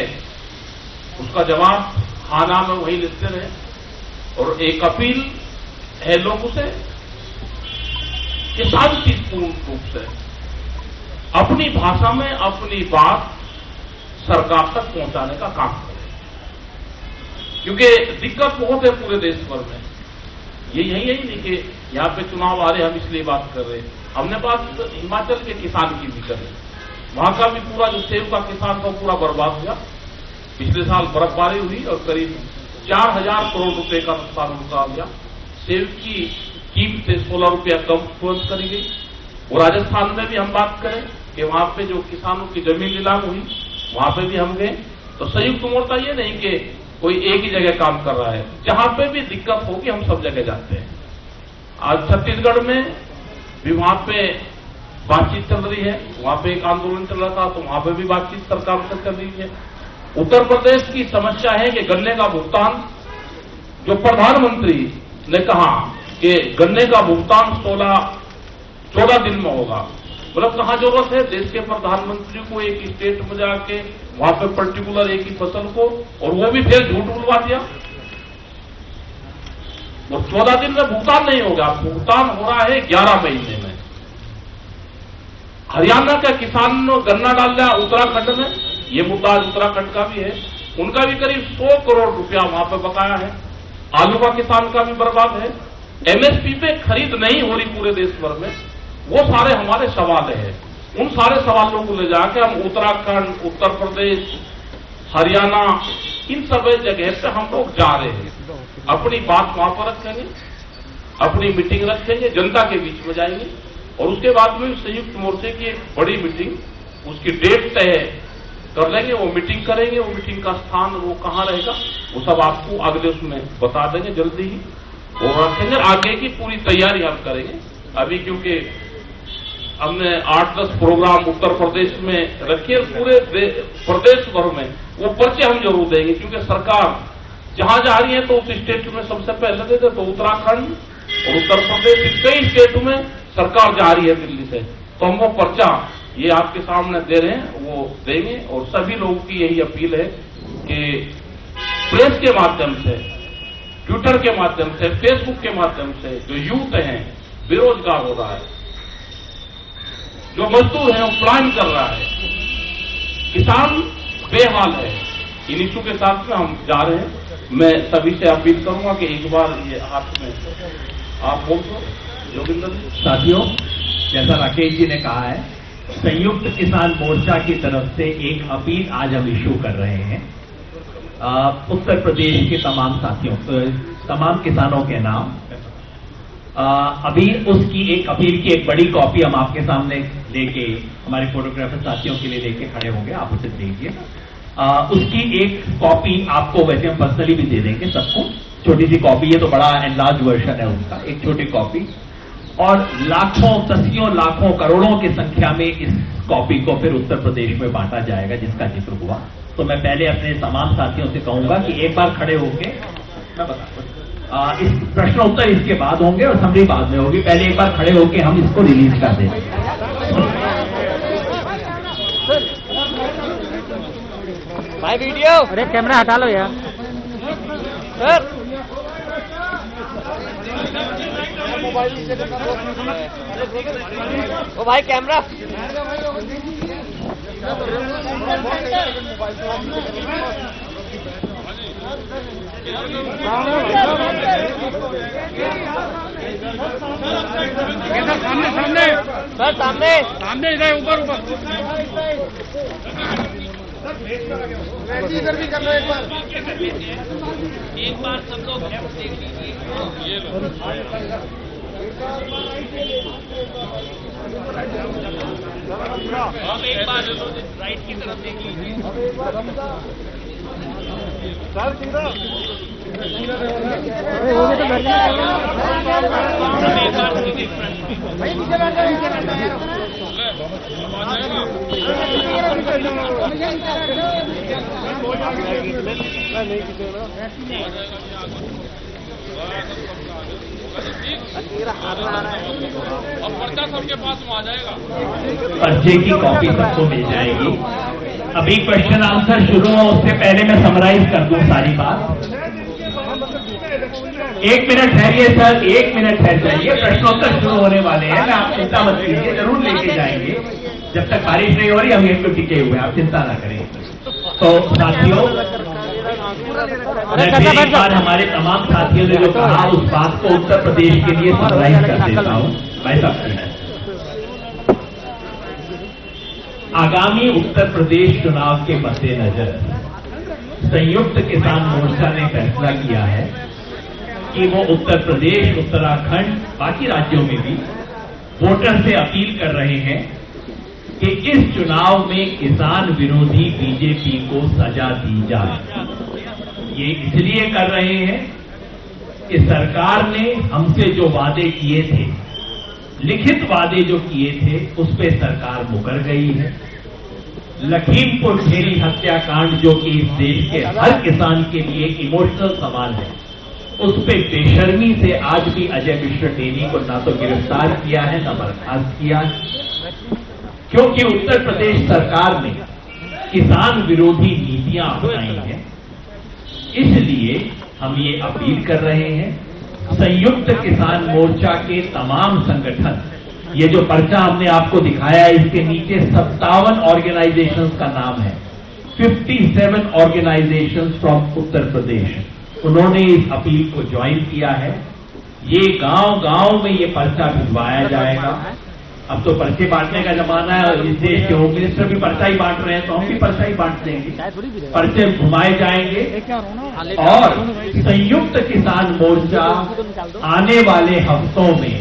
उसका जवाब हाँ ना में वही लिखते रहे। और एक अपील है लोगों से कि शांतिपूर्ण रूप से अपनी भाषा में अपनी बात सरकार तक पहुंचाने का काम करें, क्योंकि दिक्कत बहुत है पूरे देश भर में। ये यही नहीं कि यहां पे चुनाव आ रहे हम इसलिए बात कर रहे हैं। हमने बात हिमाचल के किसान की भी करी, वहां का भी पूरा जो सेब का किसान था पूरा बर्बाद हुआ। पिछले साल बर्फबारी हुई और करीब 4,000 करोड़ रुपए का नुकसान उनका आ गया। सेब की कीमत 16 रुपया कम तुरंत करी गई, वो राजस्थान में भी हम बात करें कि वहां पे जो किसानों की जमीन नीलाम हुई वहां पे भी हम गए। तो संयुक्त मोर्चा ये नहीं कि कोई एक ही जगह काम कर रहा है, जहां पे भी दिक्कत होगी हम सब जगह जाते हैं। आज छत्तीसगढ़ में भी वहां पे बातचीत चल रही है, वहां पे एक आंदोलन चल रहा था तो वहां पे भी बातचीत सरकार से चल रही है। उत्तर प्रदेश की समस्या है कि गन्ने का भुगतान, जो प्रधानमंत्री ने कहा कि गन्ने का भुगतान 14 दिन में होगा, मतलब कहां जरूरत है देश के प्रधानमंत्री को एक स्टेट में जाके वहां पे पर्टिकुलर एक ही फसल को, और वो भी फिर झूठ बुलवा दिया। और 14 दिन में भुगतान नहीं होगा, भुगतान हो रहा है 11 महीने में। हरियाणा का किसान गन्ना डाल दिया उत्तराखंड में, ये मुद्दा उत्तराखंड का भी है, उनका भी करीब 100 करोड़ रुपया वहां पे बकाया है। आलू का किसान का भी बर्बाद है। एमएसपी पे खरीद नहीं हो रही पूरे देश भर में। वो सारे हमारे सवाल हैं। उन सारे सवालों को ले जाकर हम उत्तराखंड, उत्तर प्रदेश, हरियाणा, इन सब जगह पे हम लोग जा रहे हैं। अपनी बात वहां पर रखेंगे, अपनी मीटिंग रखेंगे, जनता के बीच में जाएंगे, और उसके बाद में संयुक्त मोर्चे की एक बड़ी मीटिंग, उसकी डेट तय कर लेंगे, वो मीटिंग करेंगे। वो मीटिंग का स्थान वो कहां रहेगा वो सब आपको अगले उसमें बता देंगे जल्दी ही, वो रखेंगे। आगे की पूरी तैयारी हम करेंगे। अभी क्योंकि हमने 8-10 प्रोग्राम उत्तर प्रदेश में रखे, पूरे प्रदेश भर में वो पर्चे हम जरूर देंगे, क्योंकि सरकार जहां जा रही है तो उस स्टेट में सबसे पहले देते। तो उत्तराखंड और उत्तर प्रदेश, कई स्टेट में सरकार जा रही है दिल्ली से, तो हम वो पर्चा ये आपके सामने दे रहे हैं, वो देंगे। और सभी लोगों की यही अपील है कि प्रेस के माध्यम से, ट्विटर के माध्यम से, फेसबुक के माध्यम से जो यूथ हैं बेरोजगार हो रहा है, जो मजदूर है वो प्लान कर रहा है, किसान बेहाल है, इन इशू के साथ में हम जा रहे हैं। मैं सभी से अपील करूंगा कि एक बार ये हाथ में आप बोल दो योगिंदर जी। साथियों, जैसा राकेश जी ने कहा है, संयुक्त किसान मोर्चा की तरफ से एक अपील आज हम इशू कर रहे हैं उत्तर प्रदेश के तमाम साथियों, तमाम किसानों के नाम। अभी उसकी एक अपील की एक बड़ी कॉपी हम आपके सामने लेके, हमारे फोटोग्राफर साथियों के लिए लेके खड़े होंगे, आप उसे देखिए। उसकी एक कॉपी आपको वैसे हम पर्सनली भी दे देंगे सबको, छोटी सी कॉपी, ये तो बड़ा एनलार्ज वर्जन है उसका, एक छोटी कॉपी। और लाखों, दसियों लाखों, करोड़ों की संख्या में इस कॉपी को फिर उत्तर प्रदेश में बांटा जाएगा जिसका जिक्र हुआ। तो मैं पहले अपने तमाम साथियों से कहूंगा कि एक बार खड़े होके, मैं बता इस प्रश्नोत्तर इसके बाद होंगे और समरी बाद में होगी, पहले एक बार खड़े होके हम इसको रिलीज कर दें। भाई वीडियो, अरे कैमरा हटा लो यार सर। ओ भाई कैमरा, सामने सामने सर, सामने सामने, इधर ऊपर ऊपर, इधर भी कर लो एक बार सब लोग देख लीजिए। अब एक बार राइट की तरफ देख लीजिए सर, सीधा पर्चा सबके पास आ जाएगा, पर्चे की कॉपी सबको मिल जाएगी। अभी क्वेश्चन आंसर शुरू हो उससे पहले मैं समराइज कर दूं सारी बात। 1 मिनट ठहरिए सर, 1 मिनट ठहर जाइए, प्रश्नोत्तर शुरू होने वाले हैं। मैं आप चिंता मत कीजिए, जरूर लेके जाएंगे। जब तक बारिश नहीं हो रही हम यहीं पे टिके हुए, आप चिंता ना करें। तो साथियों, मैं फिर एक बार हमारे तमाम साथियों ने जो कहा उस बात को उत्तर प्रदेश के लिए समराइज कर देता हूं। भाई साहब, आगामी उत्तर प्रदेश चुनाव के मद्देनजर संयुक्त किसान मोर्चा ने फैसला किया है कि वो उत्तर प्रदेश, उत्तराखंड, बाकी राज्यों में भी वोटर से अपील कर रहे हैं कि इस चुनाव में किसान विरोधी बीजेपी को सजा दी जाए। ये इसलिए कर रहे हैं कि सरकार ने हमसे जो वादे किए थे, लिखित वादे जो किए थे, उस पे सरकार मुकर गई है। लखीमपुर खीरी हत्याकांड जो कि इस देश के हर किसान के लिए एक इमोशनल सवाल है, उस पे बेशर्मी से आज भी अजय मिश्र टेनी को ना तो गिरफ्तार किया है ना बर्खास्त किया है, क्योंकि उत्तर प्रदेश सरकार ने किसान विरोधी नीतियां अपनाई हैं। इसलिए हम ये अपील कर रहे हैं, संयुक्त किसान मोर्चा के तमाम संगठन, ये जो पर्चा हमने आपको दिखाया है इसके नीचे 57 ऑर्गेनाइजेशंस का नाम है, 57 ऑर्गेनाइजेशंस फ्रॉम उत्तर प्रदेश, उन्होंने इस अपील को ज्वाइन किया है। ये गांव-गांव में ये पर्चा भिजवाया जाएगा। अब तो पर्चे बांटने का जमाना है और इस देश के होम मिनिस्टर भी पर्चा ही बांट रहे हैं, तो हम भी पर्चा ही बांट देंगे। पर्चे घुमाए जाएंगे और संयुक्त किसान मोर्चा आने वाले हफ्तों में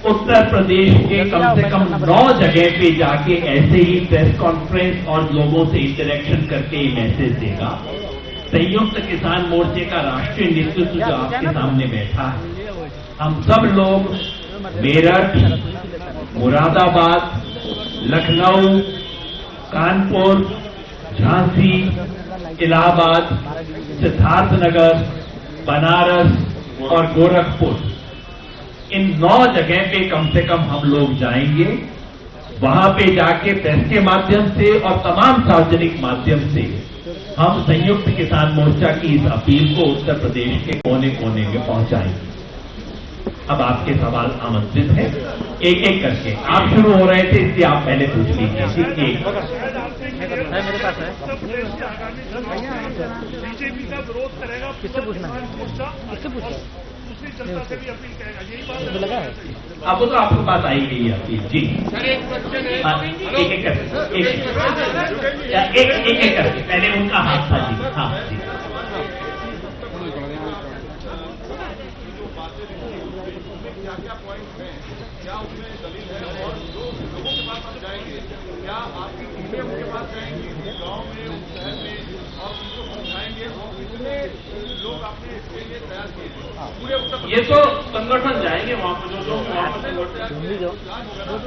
उत्तर प्रदेश के कम से कम 9 जगह पे जाके ऐसे ही प्रेस कॉन्फ्रेंस और लोगों से इंटरेक्शन करके ये मैसेज देगा। संयुक्त किसान मोर्चे का राष्ट्रीय नेतृत्व जो आपके सामने बैठा है, हम सब लोग मेरठ, मुरादाबाद, लखनऊ, कानपुर, झांसी, इलाहाबाद, सिद्धार्थनगर, बनारस और गोरखपुर, इन 9 जगह पे कम से कम हम लोग जाएंगे। वहां पे जाके प्रेस के माध्यम से और तमाम सार्वजनिक माध्यम से हम संयुक्त किसान मोर्चा की इस अपील को उत्तर प्रदेश के कोने कोने में पहुंचाएंगे। अब आपके सवाल आमंत्रित हैं, एक एक करके। आप शुरू हो रहे थे इसलिए आप पहले पूछ लीजिए। मेरे पास है। बीजेपी का विरोध करेगा, किससे पूछना है? किससे पूछना है? दूसरी जनता से भी अपील करेगा, यही बात लगा है। अब वो तो आपके पास आई गई है अपील जी। एक क्वेश्चन है, एक एक करके एक करके पहले उनका हाथ था जी। हाँ जी। क्या पॉइंट है, क्या उसमें दलील है और लोगों के पास आप जाएंगे, क्या आपकी टीमें उनके पास जाएंगी गांव में, उस शहर में और उनको समझाएंगे और कितने लोग आपने इसके लिए तैयार किए पूरे उत्तर? ये तो संगठन जाएंगे वहां पर, जो वहां पर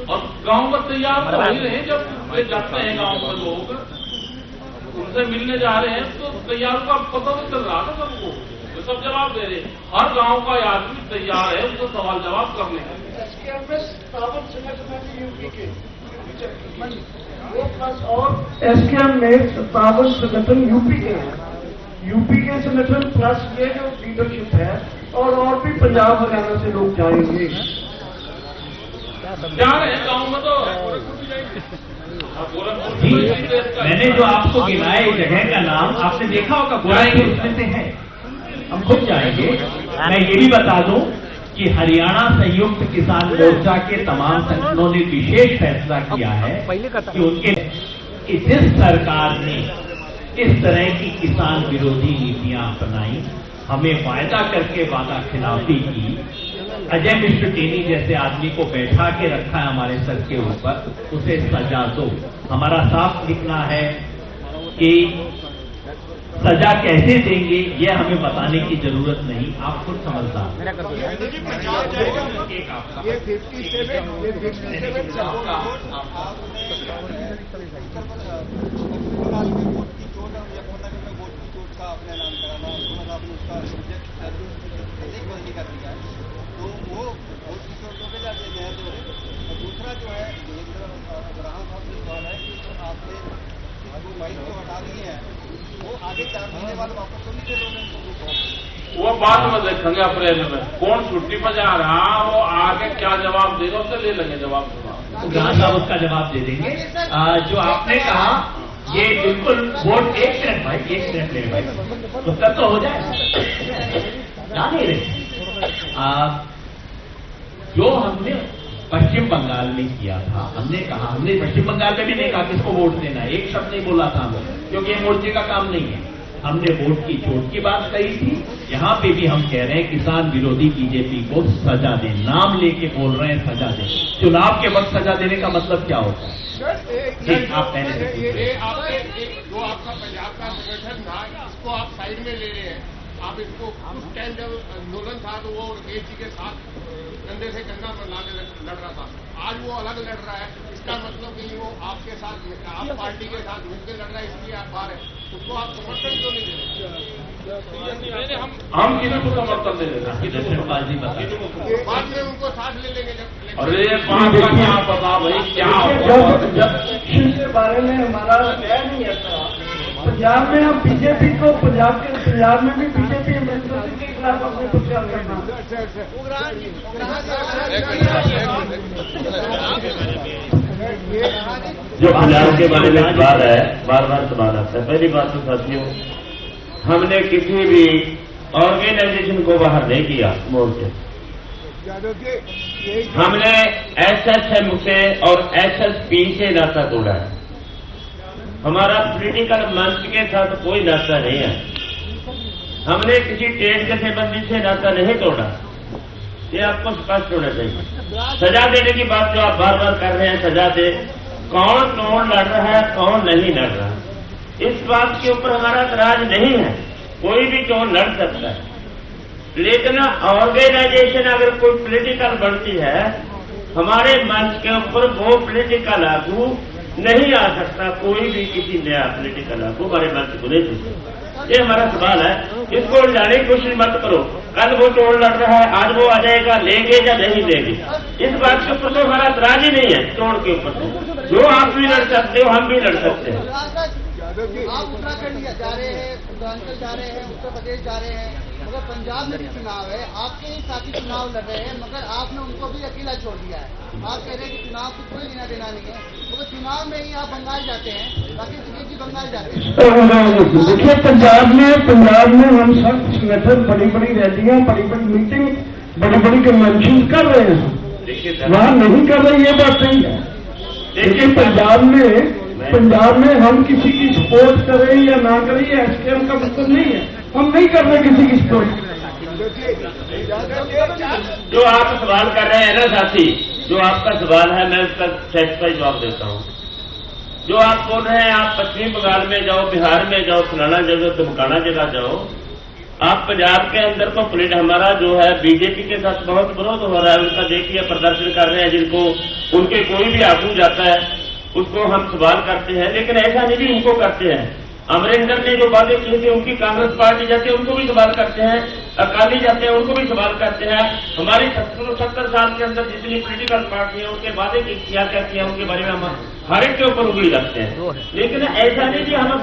और गांव में तैयार तो वही रहे। जब वे जाते हैं गांव में लोग उनसे मिलने जा रहे हैं तो तैयार का पता नहीं चल रहा था सबको, तो सब जवाब दे रहे। हर गांव का आदमी तैयार है उनको सवाल जवाब करने का। एसकेएम में 57 संगठन है यूपी के, और एसकेएम में 57 संगठन यूपी के हैं। यूपी के संगठन प्लस ये जो लीडरशिप है और भी पंजाब हरियाणा से लोग जाएंगे। जा रहे हैं गाँव में तो जी, मैंने जो आपको गिनाए जगह का नाम आपने देखा होगा, गोरखपुर उसमें से है। हम खुद जाएंगे। मैं ये भी बता दूं कि हरियाणा संयुक्त किसान मोर्चा के तमाम संगठनों ने विशेष फैसला किया है कि उनके कि जिस सरकार ने इस तरह की किसान विरोधी नीतियां अपनाई, हमें वायदा करके वादा खिलाफी की, अजय मिश्र टेनी जैसे आदमी को बैठा के रखा है हमारे सर के ऊपर, उसे सजा दो। हमारा साफ लिखना है कि सजा कैसे देंगे यह हमें बताने की जरूरत नहीं, आप खुद समझदार। तो वो वोट की चोट को जाते हैं। और दूसरा जो है राणा साहब से सवाल है कि आपने जो बाइक को हटा दिए हैं वो आगे 4 महीने बाद वापस तो नहीं दे दोगे? वो बाद में देखेंगे अप्रैल में कौन छुट्टी पर जा रहा, वो आगे क्या जवाब देगा उससे ले लेंगे जवाब। राणा साहब उसका जवाब दे देंगे। जो आपने कहा ये बिल्कुल वोट, एक मिनट भाई, एक मिनट ले भाई, उत्तर तो हो जाए ना। नहीं रहे जो हमने पश्चिम बंगाल में किया था, हमने कहा, हमने पश्चिम बंगाल में भी नहीं कहा किसको वोट देना है, एक शब्द नहीं बोला था हमने, क्योंकि ये मोर्चे का काम नहीं है। हमने वोट की छूट की बात कही थी। यहां पे भी हम कह रहे हैं किसान विरोधी बीजेपी को सजा दें, नाम लेके बोल रहे हैं सजा दें। चुनाव के वक्त सजा देने का मतलब क्या होता है? ठीक, आप पहले से पूछ रहे हैं। जो आपका पंजाब का संगठन था, इसको आप साइड में ले रहे हैं। आप इसको उस टाइम जब आंदोलन था तो वो रकेश जी के साथ कंधे से कंधा मिला के लड़ रहा था, आज वो अलग लड़ रहा है। इसका मतलब कि वो आपके साथ, आप पार्टी के साथ मिलकर लड़ रहा है, इसलिए आप बाहर है। उसको आप समर्थन क्यों नहीं दे रहे? हम किसी को समर्थन दे रहे हैं? बाद में उनको साथ ले लेंगे जब। अरे बात का क्या पता भाई, क्या इलेक्शन के बारे में हमारा तय नहीं है। पंजाब में हम बीजेपी को, पंजाब में भी बीजेपी अमरिंदर सिंह के खिलाफ अपने प्रचार करना। जो पंजाब के बारे में सवाल है, बार बार सवाल आता है। पहली बात तो साथियों, हमने किसी भी ऑर्गेनाइजेशन को बाहर नहीं किया मोर्चे। हमने एसएसएम से और एसएसपी से नाता तोड़ा है। हमारा पॉलिटिकल मंच के साथ कोई नाता नहीं है। हमने किसी ट्रेड जथेबंदी से नाता नहीं तोड़ा, ये आपको स्पष्ट होना चाहिए। सजा देने की बात जो आप बार बार कर रहे हैं, सजा दे, कौन लड़ रहा है, कौन नहीं लड़ रहा, इस बात के ऊपर हमारा एतराज नहीं है। कोई भी चोर लड़ सकता है, लेकिन ऑर्गेनाइजेशन अगर कोई पॉलिटिकल बनती है, हमारे मंच के ऊपर वो पॉलिटिकल आगू नहीं आ सकता। कोई भी किसी नया पॉलिटिकल आगू हमारे मंच को नहीं दे सकता। ये हमारा सवाल है, इसको उलझाने की कोशिश मत करो। कल वो चोर लड़ रहा है, आज वो आ जाएगा, लेंगे या नहीं लेंगे, इस बात के ऊपर तो हमारा एतराज ही नहीं है। चोर के ऊपर जो आप भी लड़ सकते हो, हम भी लड़ सकते हैं। आप उत्तराखंड जा रहे हैं, उत्तरांचल जा रहे हैं, उत्तर प्रदेश जा रहे हैं, मगर पंजाब में भी चुनाव है, आपके ही साथी चुनाव लड़ रहे हैं, मगर आपने उनको भी अकेला छोड़ दिया है। आप कह रहे हैं कि चुनाव को कोई लेना देना नहीं है, तो चुनाव में ही आप बंगाल जाते हैं, बाकी सुनील जी बंगाल जाते हैं। देखिए, पंजाब में हम सब संगठन बड़ी बड़ी रैलियां, बड़ी बड़ी मीटिंग, बड़ी बड़ी कन्वेंशन कर रहे हैं। वहां नहीं कर रहे, ये बात नहीं है। देखिए, पंजाब में हम किसी की सपोर्ट करें या ना करें, ये एसकेएम का मतलब नहीं है। हम नहीं कर रहे किसी की सपोर्ट। जो आप सवाल कर रहे हैं ना साथी, जो आपका सवाल है, मैं उसका सैटिस्फाई जवाब देता हूँ। जो आप बोल रहे हैं, आप पश्चिमी बंगाल में जाओ, बिहार में जाओ, फलाना जगह, धमकाना जगह जाओ, आप पंजाब के अंदर तो हमारा जो है बीजेपी के साथ बहुत विरोध हो रहा है। उनका देखिए प्रदर्शन कर रहे हैं, जिनको उनके कोई भी आगू जाता है उसको हम सवाल करते हैं, लेकिन ऐसा नहीं भी उनको करते हैं। अमरिंदर ने जो बातें की थी, उनकी कांग्रेस पार्टी जाते हैं, उनको भी सवाल करते हैं, अकाली जाते हैं, उनको भी सवाल करते हैं। हमारी 70 साल के अंदर जितनी पॉलिटिकल पार्टी है, उनके वादे क्या किया, उनके बारे में हम हर एक के ऊपर उंगली रखते हैं। लेकिन ऐसा नहीं कि हमें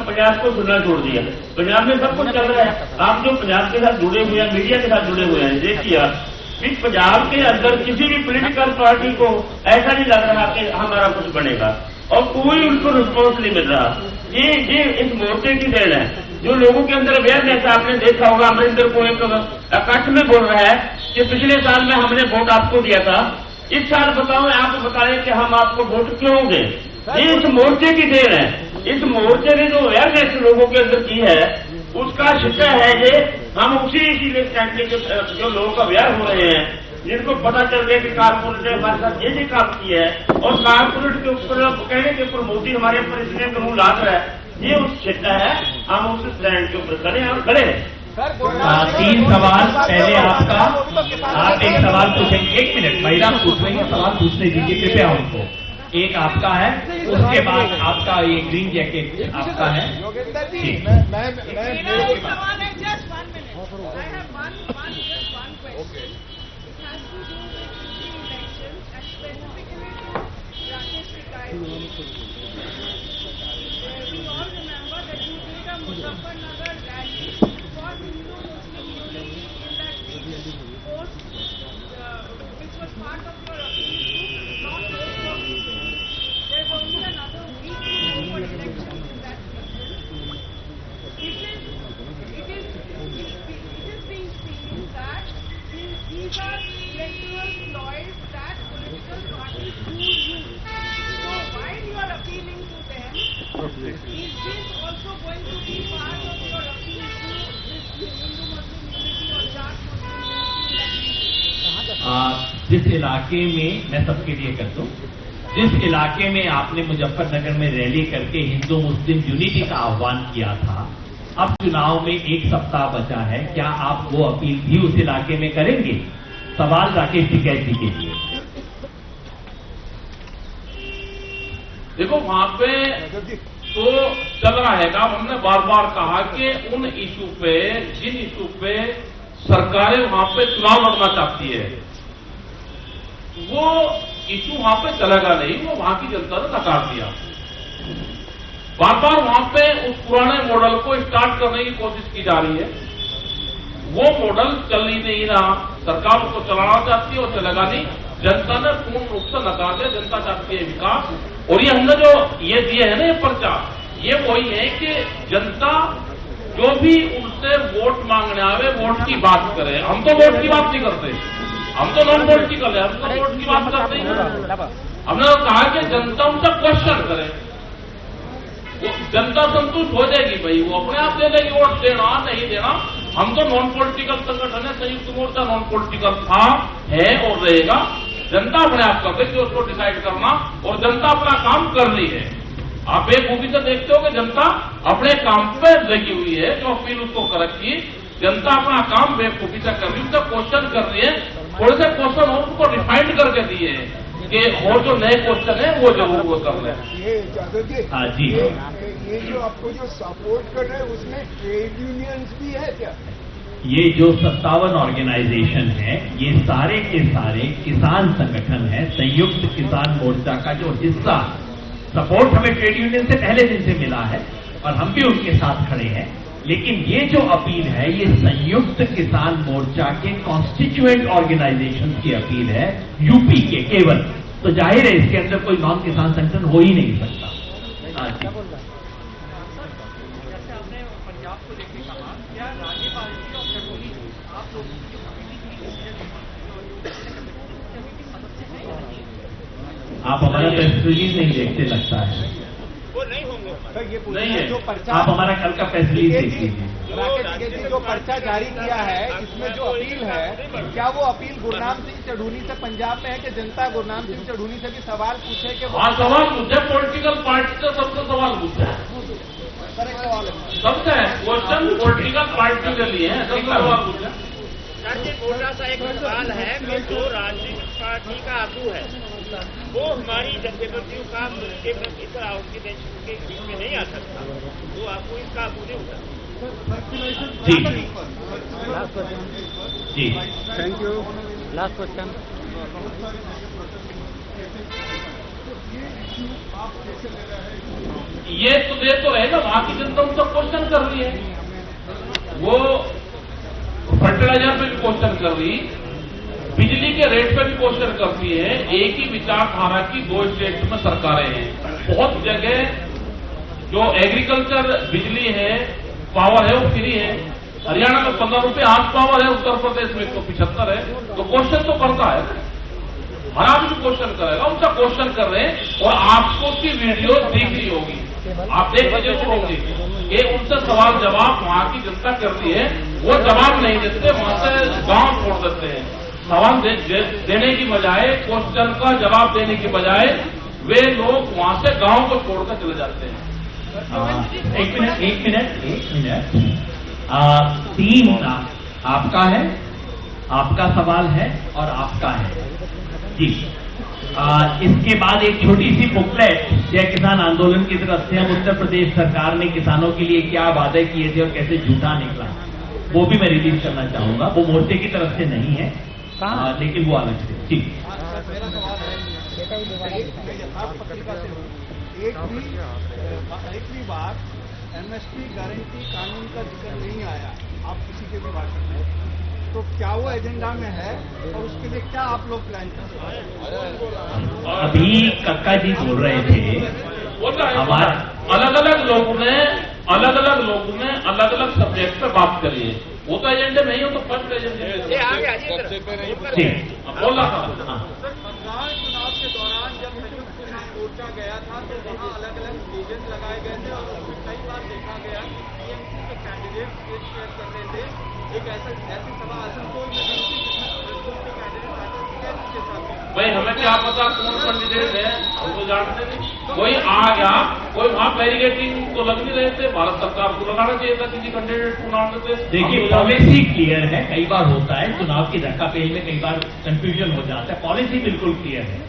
पंजाब को सुनना छोड़ दिया। पंजाब में सब कुछ चल रहा है। आप जो पंजाब के साथ जुड़े हुए हैं, मीडिया के साथ जुड़े हुए हैं, देखिए आप इस पंजाब के अंदर किसी भी पॉलिटिकल पार्टी को ऐसा नहीं लग रहा कि हमारा कुछ बनेगा, और कोई उनको रिस्पॉन्स नहीं मिल रहा। ये इस मोर्चे की देन है। जो लोगों के अंदर अवेयरनेस, आपने देखा होगा, अमरिंदर को एक इकट्ठ में बोल रहा है कि पिछले साल में हमने वोट आपको दिया था, इस साल बताओ, आप बताएं कि हम आपको वोट क्यों दें। ये इस मोर्चे की देन है। इस मोर्चे ने जो अवेयरनेस लोगों के अंदर की है, उसका शिक्षा है ये। हम इसीलिए जो लोग अवेयर हो रहे हैं, जिनको पता चल गया कि कारपोरेट ने हमारे साथ ये काम किया है, और कारपोरेट के ऊपर कहने के ऊपर मोदी हमारे ऊपर इसलिए कानून ला रहा है, ये उस शिक्षा है। हम उस स्टैंड के ऊपर खड़े हैं और खड़े हैं। 3 सवाल पहले आपका, आप एक सवाल पूछेंगे, 1 मिनट, महिला पूछ रही है, सवाल पूछने दीजिए कृपया उनको। एक आपका है, उसके बाद आपका ये ग्रीन जैकेट आपका है। ठीक, Muzaffarnagar rally for Hindu-Muslim unity in that region, which was part of your appeal to not vote for BJP. There's only another week to go for elections in that region. It is being seen that these are electoral ploys that political parties do use. So while you are appealing to them, is this जिस इलाके में, मैं सबके लिए कर दूं, जिस इलाके में आपने मुजफ्फरनगर में रैली करके हिंदू मुस्लिम यूनिटी का आह्वान किया था, अब चुनाव में 1 सप्ताह बचा है, क्या आप वो अपील भी उस इलाके में करेंगे? सवाल राकेश टिकैत जी के लिए। देखो वहां पे तो चल रहा है काम। हमने बार बार कहा कि उन इशू पे, जिन इशू पे सरकारें वहां पे चुनाव लड़ना चाहती है, वो इशू वहां पे चलेगा नहीं, वो वहां की जनता ने नकार दिया। बार बार वहां पे उस पुराने मॉडल को स्टार्ट करने की कोशिश की जा रही है। वो मॉडल चल ही नहीं रहा, सरकार उसको चलाना चाहती है और चलेगा नहीं। जनता ने पूर्ण रूप से नकार दिया। जनता चाहती है विकास। और ये हमने जो ये दिए है ना ये पर्चा, ये वही है कि जनता जो भी उनसे वोट मांगने आवे, वोट की बात करे। हम तो वोट की बात नहीं करते, हम तो नॉन वोट की कर रहे हैं, हम तो वोट की बात करते ही नहीं। हमने कहा कि जनता उनसे क्वेश्चन करे, जनता संतुष्ट हो जाएगी, भाई वो अपने आप दे देगी वोट, देना नहीं देना। हम तो नॉन पॉलिटिकल संगठन है, संयुक्त मोर्चा नॉन पॉलिटिकल था, है और रहेगा। जनता अपने आप कर देगी उसको डिसाइड करना, और जनता अपना काम कर रही है। आप बेखूबी से देखते हो कि जनता अपने काम पे लगी हुई है, जो अपील उसको कर रखी, जनता अपना काम बेखूबी से कर रही है, उसका क्वेश्चन कर रही है। थोड़े से क्वेश्चन और उनको रिफाइंड करके दिए हैं कि और जो नए क्वेश्चन है वो जरूर वो कर रहे हैं। ये जादव जी, हाँ जी, ये जो आपको जो सपोर्ट कर रहे हैं उसमें ट्रेड यूनियंस भी है क्या? ये जो 57 ऑर्गेनाइजेशन है, ये सारे के सारे किसान संगठन है, संयुक्त किसान मोर्चा का जो हिस्सा। सपोर्ट हमें ट्रेड यूनियन से पहले दिन से मिला है और हम भी उनके साथ खड़े हैं, लेकिन ये जो अपील है ये संयुक्त किसान मोर्चा के कॉन्स्टिट्यूएंट ऑर्गेनाइजेशन की अपील है, यूपी के केवल। तो जाहिर है इसके अंदर कोई नॉन किसान संगठन हो ही नहीं सकता। हाँ जी, जैसे आपने पंजाब को लेकर कहा, क्या राज्यपाल जी और चटोली आप लोगों की जो कमेटी थी, आप हमारा प्रेस रिलीज नहीं देखते लगता है। वो नहीं होंगे सर, ये नहीं है, जो पर्चा आप हमारा कल का प्रेस रिलीज देख लीजिए। राकेश जी जो पर्चा जारी किया है, इसमें जो अपील है, क्या वो अपील गुरनाम सिंह चढ़ूनी से पंजाब में है कि जनता गुरनाम सिंह चढ़ूनी से भी सवाल पूछे कि हाँ, सवाल पूछे, पॉलिटिकल पार्टी से सबसे सवाल पूछे, सबसे क्वेश्चन पॉलिटिकल पार्टी के लिए है, सबसे सवाल पूछे। सर जी छोटा सा एक सवाल है कि जो राजनीतिक पार्टी का आगू है वो हमारी जथेबंदियों का के प्रति के देश के बीच में नहीं आ सकता, वो आपको इसका आगू नहीं होता। जी जी, थैंक यू। Last question. ये तो दे तो रहेगा, वहां की जनता उनसे क्वेश्चन कर रही है। वो फर्टिलाइजर पे भी क्वेश्चन कर रही, बिजली के रेट पे भी क्वेश्चन करती है। एक ही विचारधारा की 2 स्टेट में सरकारें हैं। बहुत जगह जो एग्रीकल्चर बिजली है, पावर है, वो फ्री है। हरियाणा में 15 रुपए आज पावर है, उत्तर प्रदेश में 175 है। तो क्वेश्चन तो करता है, हर आदमी क्वेश्चन करेगा, उनका क्वेश्चन कर रहे हैं। और आपको उसकी वीडियो दिख रही होगी, आप देख के जरूर होंगे कि उनसे सवाल जवाब वहां की जनता करती है। वो जवाब नहीं देते, वहां से गांव छोड़ देते हैं। सवाल देने की बजाय, क्वेश्चन का जवाब देने की बजाय वे लोग वहां से गांव को छोड़कर चले जाते हैं। एक मिनट 3 आपका है, आपका सवाल है और आपका है जी। इसके बाद एक छोटी सी बुकलेट जय किसान आंदोलन की तरफ से हम उत्तर प्रदेश सरकार ने किसानों के लिए क्या वादे किए थे और कैसे झूठा निकला, वो भी मैं रिलीज करना चाहूंगा। वो मोर्चे की तरफ से नहीं है, लेकिन वो अलग से। जी, मेरा सवाल है, यथार्थ पत्रिका से एक भी बार एमएसपी गारंटी कानून का जिक्र नहीं आया आप किसी के भी भाषण में, तो क्या वो एजेंडा में है और उसके लिए क्या आप लोग प्लान कर रहे हैं? अभी कक्का जी बोल रहे थे, हमारा अलग अलग लोगों ने अलग अलग सब्जेक्ट पे बात करी है। वो तो एजेंडे नहीं हो तो फर्स्ट एजेंडे बोला था। बंगाल चुनाव के दौरान जब संयुक्त किसान मोर्चा गया था तो वहाँ अलग अलग स्टेजेस लगाए गए थे और उसमें कई बार देखा गया कि टीएमसी के कैंडिडेट स्टेज शेयर कर रहे थे। एक ऐसी सभा असनसोल में भी थी जिसमें कांग्रेस के कैंडिडेट आते थे भाई हमें क्या पता कौन कैंडिडेट है, हम तो जानते नहीं। कोई आ गया, कोई वहां बैरिकेडिंग तो लग नहीं रहे थे, भारत सरकार को लगाना चाहिए था किसी कैंडिडेट को नाम देते। देखिए पॉलिसी क्लियर है, कई बार होता है चुनाव की धक्कापेल में कई बार कंफ्यूजन हो जाता है, पॉलिसी बिल्कुल क्लियर है।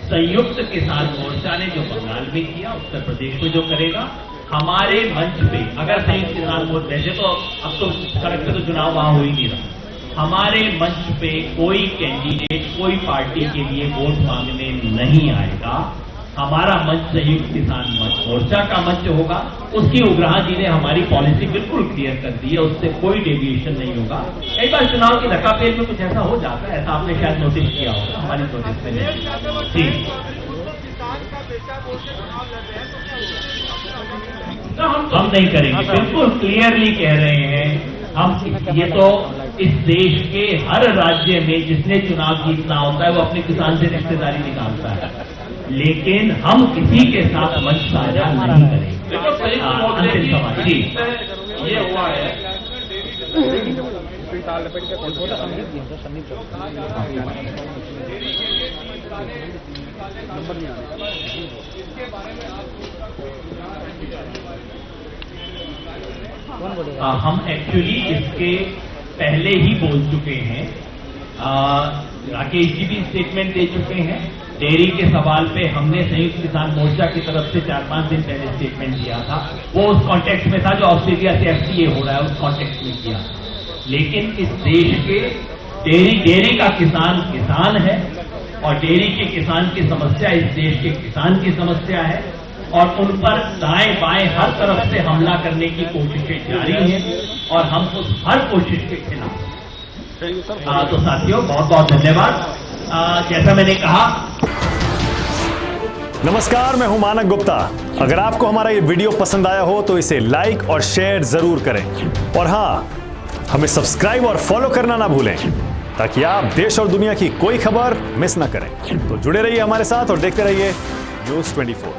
संयुक्त किसान मोर्चा ने जो बंगाल में किया, उत्तर प्रदेश में जो करेगा, हमारे मंच पे अगर संयुक्त किसान मोर्चा, वैसे तो अब तो सड़क पे तो चुनाव वहां हो ही नहीं रहा, हमारे मंच पे कोई कैंडिडेट कोई पार्टी के लिए वोट मांगने नहीं आएगा। हमारा मंच संयुक्त किसान मोर्चा का मंच होगा। उसकी उग्रहा जी ने हमारी पॉलिसी बिल्कुल क्लियर कर दी है, उससे कोई डेविएशन नहीं होगा। कई बार चुनाव की धक्कापेल में कुछ ऐसा हो जाता है, ऐसा आपने शायद नोटिस किया होगा, हमारी नोटिस में नहीं। जी हम नहीं करेंगे, बिल्कुल क्लियरली कह रहे हैं हम। ये तो इस देश के हर राज्य में जिसने चुनाव जीतना होता है वो अपने किसान से रिश्तेदारी निकालता है, लेकिन हम किसी के साथ मंच साझा नहीं करेंगे। अंतिम सवाल जी, ये हुआ है हम एक्चुअली इसके पहले ही बोल चुके हैं। राकेश जी भी स्टेटमेंट दे चुके हैं। डेयरी के सवाल पे हमने संयुक्त किसान मोर्चा की तरफ से 4-5 दिन पहले स्टेटमेंट दिया था, वो उस कॉन्टेक्स्ट में था जो ऑस्ट्रेलिया से एफटीए हो रहा है उस कॉन्टेक्स्ट में किया। लेकिन इस देश के डेयरी का किसान है और डेयरी के किसान की समस्या इस देश के किसान की समस्या है और उन पर दाएं बाएं हर तरफ से हमला करने की कोशिशें जारी हैं और हम उस हर कोशिश के खिलाफ। तो साथियों बहुत बहुत धन्यवाद। जैसा मैंने कहा, नमस्कार, मैं हूं मानक गुप्ता। अगर आपको हमारा ये वीडियो पसंद आया हो तो इसे लाइक और शेयर जरूर करें और हाँ, हमें सब्सक्राइब और फॉलो करना ना भूलें ताकि आप देश और दुनिया की कोई खबर मिस ना करें। तो जुड़े रहिए हमारे साथ और देखते रहिए News 24।